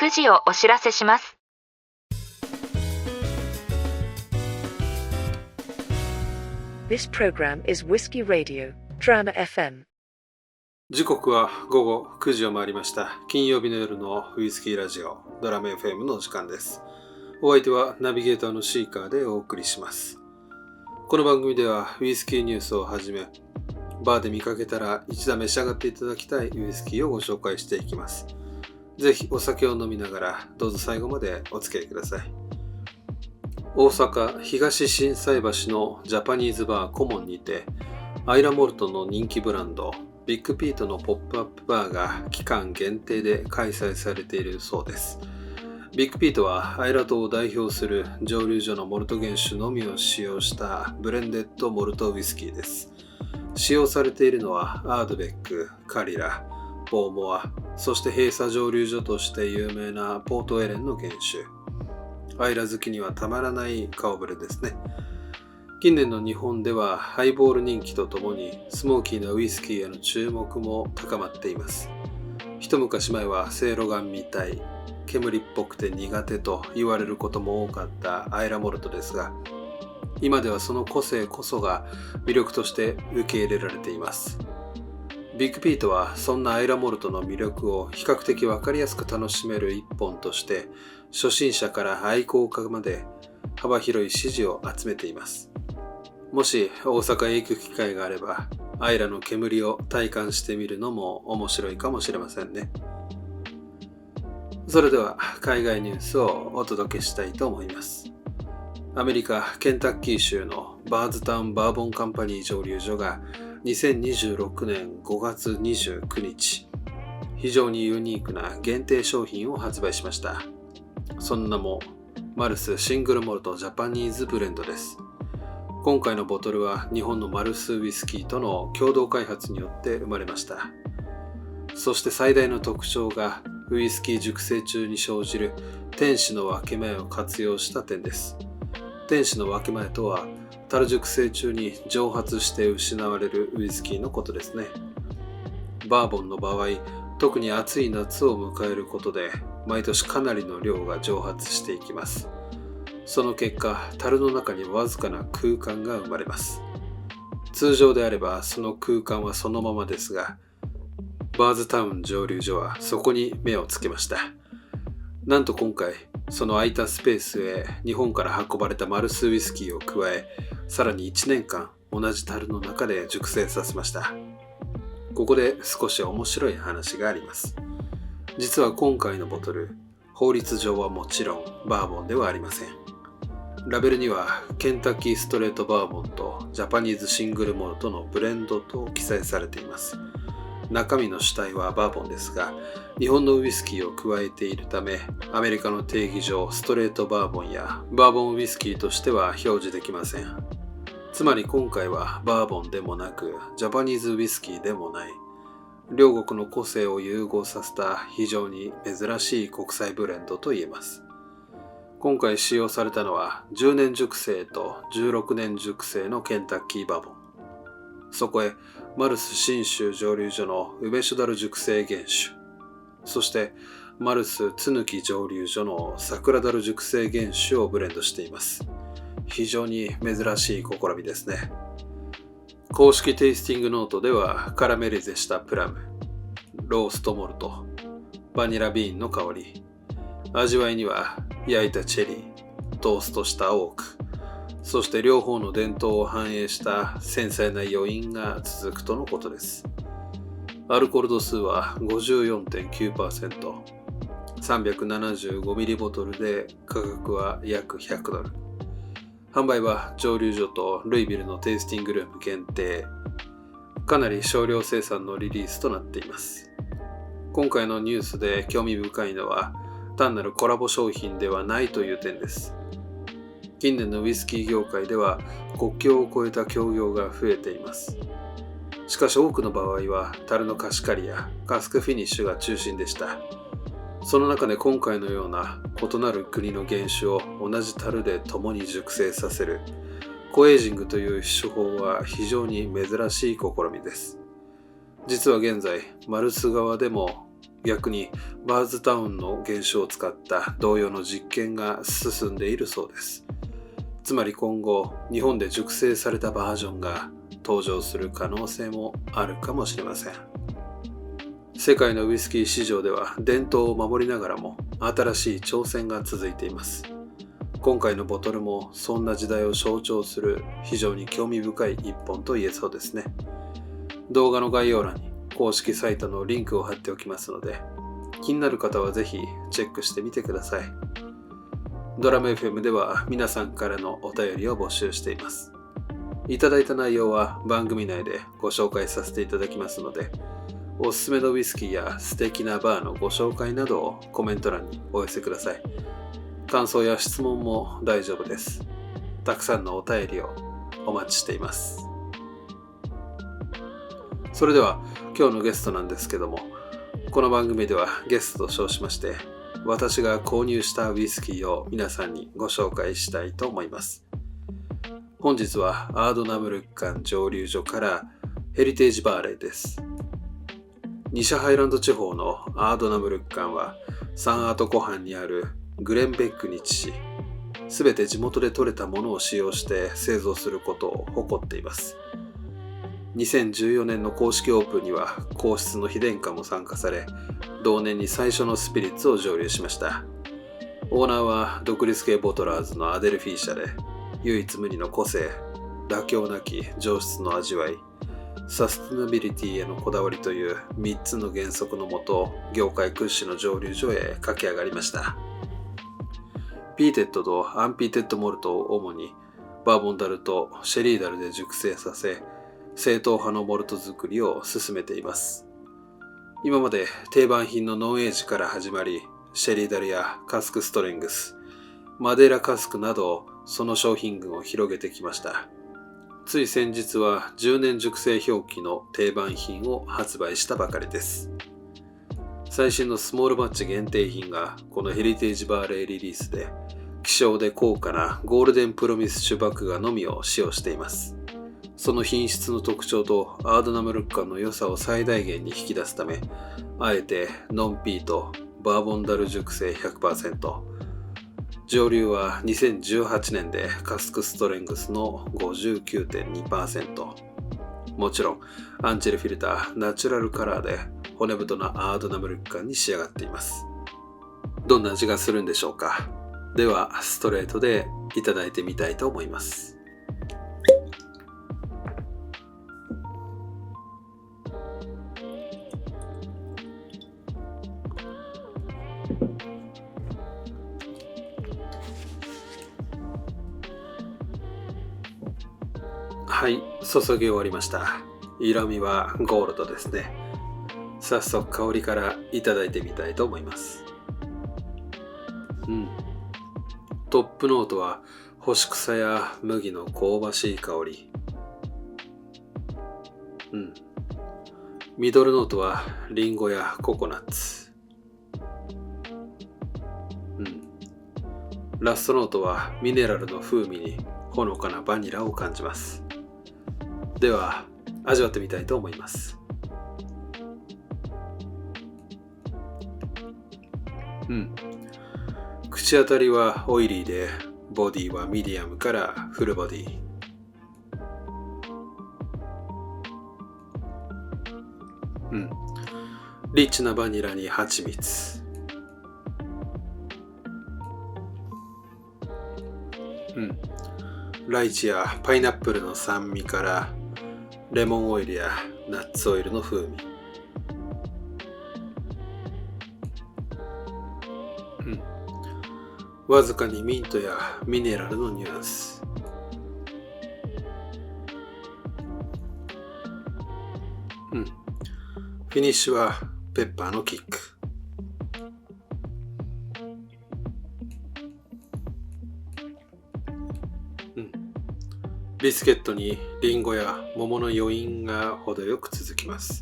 9時をお知らせします。This program is Whiskey Radio, Drama FM. 時刻は午後9時を回りました。金曜日の夜のウイスキーラジオ、ドラマ FM の時間です。お相手はナビゲーターのシーカーでお送りします。この番組ではウイスキーニュースをはじめ、バーで見かけたら一度召し上がっていただきたいウイスキーをご紹介していきます。ぜひお酒を飲みながらどうぞ最後までお付き合いください。大阪東心斎橋のジャパニーズバーコモンにて、アイラモルトの人気ブランドビッグピートのポップアップバーが期間限定で開催されているそうです。ビッグピートはアイラ島を代表する蒸留所のモルト原酒のみを使用したブレンデッドモルトウイスキーです。使用されているのはアードベック、カリラ、ボーモア、そして閉鎖蒸留所として有名なポートエレンの原酒。アイラ好きにはたまらない顔ぶれですね。近年の日本ではハイボール人気とともにスモーキーなウイスキーへの注目も高まっています。一昔前はせいろがんみたい、煙っぽくて苦手と言われることも多かったアイラモルトですが、今ではその個性こそが魅力として受け入れられています。ビッグピートはそんなアイラモルトの魅力を比較的わかりやすく楽しめる一本として、初心者から愛好家まで幅広い支持を集めています。もし大阪へ行く機会があれば、アイラの煙を体感してみるのも面白いかもしれませんね。それでは海外ニュースをお届けしたいと思います。アメリカ・ケンタッキー州のバーズタウンバーボンカンパニー蒸留所が2026年5月29日、非常にユニークな限定商品を発売しました。その名もマルスシングルモルトジャパニーズブレンドです。今回のボトルは日本のマルスウイスキーとの共同開発によって生まれました。そして最大の特徴がウイスキー熟成中に生じる天使の分け前を活用した点です。天使の分け前とは樽熟成中に蒸発して失われるウイスキーのことですね。バーボンの場合、特に暑い夏を迎えることで毎年かなりの量が蒸発していきます。その結果、樽の中にわずかな空間が生まれます。通常であればその空間はそのままですが、バーズタウン蒸留所はそこに目をつけました。なんと今回、その空いたスペースへ日本から運ばれたマルスウイスキーを加え、さらに1年間同じ樽の中で熟成させました。ここで少し面白い話があります。実は今回のボトル、法律上はもちろんバーボンではありません。ラベルにはケンタッキーストレートバーボンとジャパニーズシングルモルトのブレンドと記載されています。中身の主体はバーボンですが、日本のウイスキーを加えているため、アメリカの定義上ストレートバーボンやバーボンウイスキーとしては表示できません。つまり今回はバーボンでもなくジャパニーズウイスキーでもない、両国の個性を融合させた非常に珍しい国際ブレンドと言えます。今回使用されたのは10年熟成と16年熟成のケンタッキーバーボン。そこへマルス信州蒸留所の梅酒樽熟成原酒、そしてマルス津貫蒸留所の桜樽熟成原酒をブレンドしています。非常に珍しい試みですね。公式テイスティングノートではカラメリゼしたプラム、ローストモルト、バニラビーンの香り、味わいには焼いたチェリー、トーストしたオーク、そして両方の伝統を反映した繊細な余韻が続くとのことです。アルコール度数は 54.9%、375ミリボトルで価格は約100ドル。販売は蒸留所とルイビルのテイスティングルーム限定。かなり少量生産のリリースとなっています。今回のニュースで興味深いのは、単なるコラボ商品ではないという点です。近年のウイスキー業界では国境を越えた協業が増えています。しかし多くの場合は樽の貸し借りやカスクフィニッシュが中心でした。その中で今回のような異なる国の原酒を同じ樽で共に熟成させるコエイジングという手法は非常に珍しい試みです。実は現在マルス側でも逆にバーズタウンの原酒を使った同様の実験が進んでいるそうです。つまり今後、日本で熟成されたバージョンが登場する可能性もあるかもしれません。世界のウイスキー市場では伝統を守りながらも新しい挑戦が続いています。今回のボトルもそんな時代を象徴する非常に興味深い一本と言えそうですね。動画の概要欄に公式サイトのリンクを貼っておきますので、気になる方はぜひチェックしてみてください。ドラム FM では皆さんからのお便りを募集しています。いただいた内容は番組内でご紹介させていただきますので、おすすめのウイスキーや素敵なバーのご紹介などをコメント欄にお寄せください。感想や質問も大丈夫です。たくさんのお便りをお待ちしています。それでは今日のゲストなんですけども、この番組ではゲストと称しまして、私が購入したウイスキーを皆さんにご紹介したいと思います。本日はアードナムルッカン蒸留所からヘリテージバーレーです。西ハイランド地方のアードナムルッカンはサンアート湖畔にあるグレンベックに位置し、すべて地元で採れたものを使用して製造することを誇っています。2014年の公式オープンには皇室の妃殿下も参加され、同年に最初のスピリッツを蒸留しました。オーナーは独立系ボトラーズのアデルフィー社で、唯一無二の個性、妥協なき上質の味わい、サステナビリティへのこだわりという3つの原則のもと、業界屈指の蒸留所へ駆け上がりました。ピーテッドとアンピーテッドモルトを主にバーボンダルとシェリーダルで熟成させ、正統派のモルト作りを進めています。今まで定番品のノンエイジから始まり、シェリーダルやカスクストレングス、マデーラカスクなどその商品群を広げてきました。つい先日は10年熟成表記の定番品を発売したばかりです。最新のスモールバッチ限定品がこのヘリテージバーレーリリースで、希少で高価なゴールデンプロミス種麦芽のみを使用しています。その品質の特徴とアードナムルッカンの良さを最大限に引き出すため、あえてノンピート、バーボンダル熟成 100%、蒸留は2018年でカスクストレングスの 59.2%、もちろんアンチェルフィルターナチュラルカラーで骨太なアードナムルッカンに仕上がっています。どんな味がするんでしょうか。ではストレートでいただいてみたいと思います。はい、注ぎ終わりました。色味はゴールドですね。早速香りからいただいてみたいと思います。トップノートは干し草や麦の香ばしい香り。ミドルノートはリンゴやココナッツ。ラストノートはミネラルの風味にほのかなバニラを感じます。では味わってみたいと思います。口当たりはオイリーで、ボディはミディアムからフルボディ。リッチなバニラに蜂蜜。ライチやパイナップルの酸味からレモンオイルやナッツオイルの風味。わずかにミントやミネラルのニュアンス。フィニッシュはペッパーのキック。ビスケットにリンゴや桃の余韻が程よく続きます。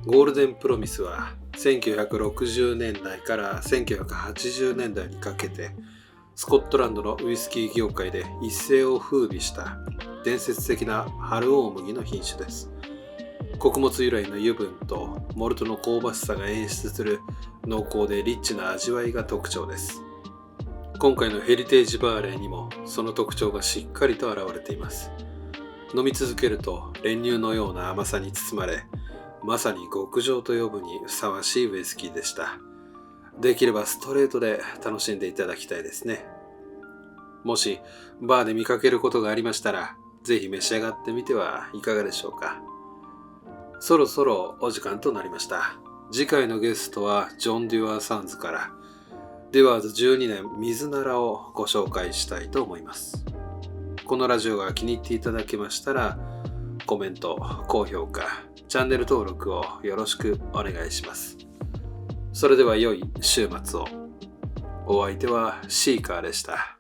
ゴールデンプロミスは1960年代から1980年代にかけてスコットランドのウイスキー業界で一世を風靡した伝説的な春大麦の品種です。穀物由来の油分とモルトの香ばしさが演出する濃厚でリッチな味わいが特徴です。今回のヘリテージバーレーにもその特徴がしっかりと現れています。飲み続けると練乳のような甘さに包まれ、まさに極上と呼ぶにふさわしいウイスキーでした。できればストレートで楽しんでいただきたいですね。もしバーで見かけることがありましたら、ぜひ召し上がってみてはいかがでしょうか。そろそろお時間となりました。次回のゲストはジョン・デュアー・サンズからデュアーズ12年水ならをご紹介したいと思います。このラジオが気に入っていただけましたら、コメント、高評価、チャンネル登録をよろしくお願いします。それでは良い週末を。お相手はシーカーでした。